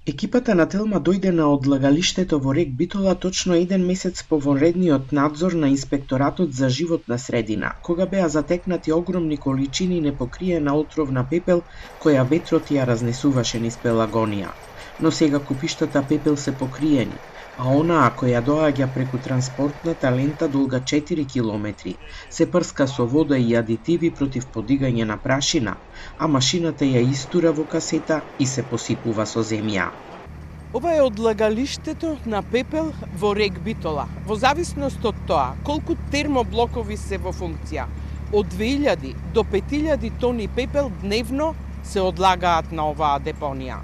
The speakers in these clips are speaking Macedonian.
Екипата на Телма дојде на одлагалиштето во рек Битола точно еден месец по вонредниот надзор на Инспекторатот за животна средина, кога беа затекнати огромни количини непокриена отровна пепел која ветрот ја разнесуваше низ Пелагонија. Но сега купиштата пепел се покриени, а онаа која доаѓа преку транспортната лента долга 4 километри се прска со вода и адитиви против подигање на прашина, а машината ја истура во касета и се посипува со земја. Ова е одлагалиштето на пепел во рек Битола. Во зависност од тоа колку термоблокови се во функција, од 2000 до 5000 тони пепел дневно се одлагаат на оваа депонија.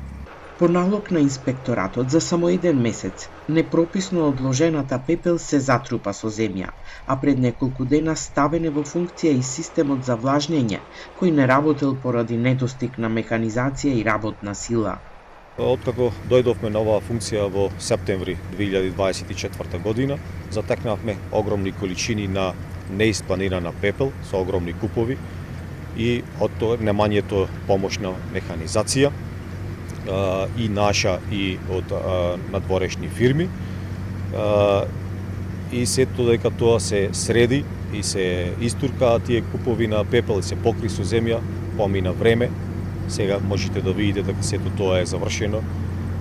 По налог на Инспекторатот за само еден месец, непрописно одложената пепел се затрупа со земја, а пред неколку дена ставен е во функција и системот за влажнење, кој не работел поради недостиг на механизација и работна сила. Откако дојдовме на оваа функција во септември 2024 година, затекнавме огромни количини на неиспланирана пепел со огромни купови и од тоа немањето помошна механизација и наша и од надворешни фирми. И сето дека тоа се среди и се истуркаа тие купови на пепел и се покри со земја, помина време. Сега можете да видите дека сето тоа е завршено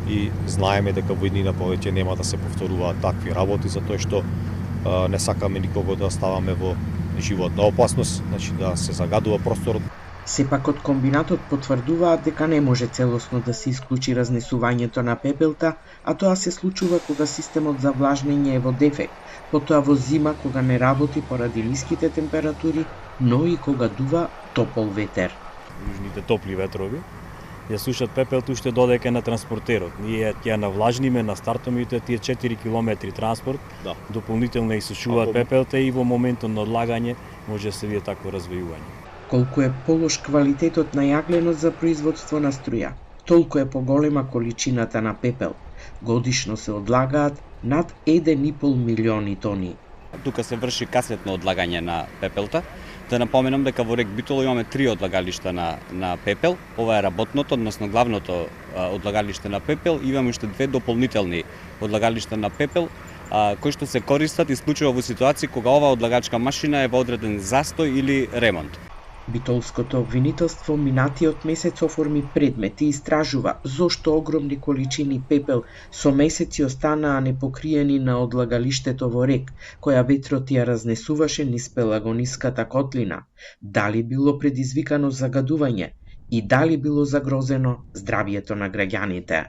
и знаеме дека во иднина повеќе нема да се повторуваат такви работи, затоа што не сакаме никого да ставаме во животна опасност, значи да се загадува просторот. Сепак од комбинатот потврдуваат дека не може целосно да се исклучи разнесувањето на пепелта, а тоа се случува кога системот за влажнење е во дефект, потоа во зима кога не работи поради ниските температури, но и кога дува топол ветер. Южните топли ветрови ја сушат пепелта уште додека на транспортерот. Ние ќе навлажниме на стартомите тие 4 километри транспорт, дополнително исушуваат пепелта и во моментот на одлагање може да се види такво развојување. Колку е полош квалитетот на јагленот за производство на струја, толку е поголема количината на пепел. Годишно се одлагаат над 1,5 милиони тони. Тука се врши касетно одлагање на пепелта. Да напоменам дека во рек Битола имаме 3 одлагалишта на пепел. Ова е работното, односно главното одлагалиште на пепел. Имаме уште 2 дополнителни одлагалишта на пепел, кои што се користат исклучиво во ситуации кога оваа одлагачка машина е во одреден застој или ремонт. Битолското обвинителство минатиот месец оформи предмет и истражува зошто огромни количини пепел со месеци останаа непокриени на одлагалиштето во рек, која ветрот ја разнесуваше низ Пелагониската котлина, дали било предизвикано загадување и дали било загрозено здравјето на граѓаните.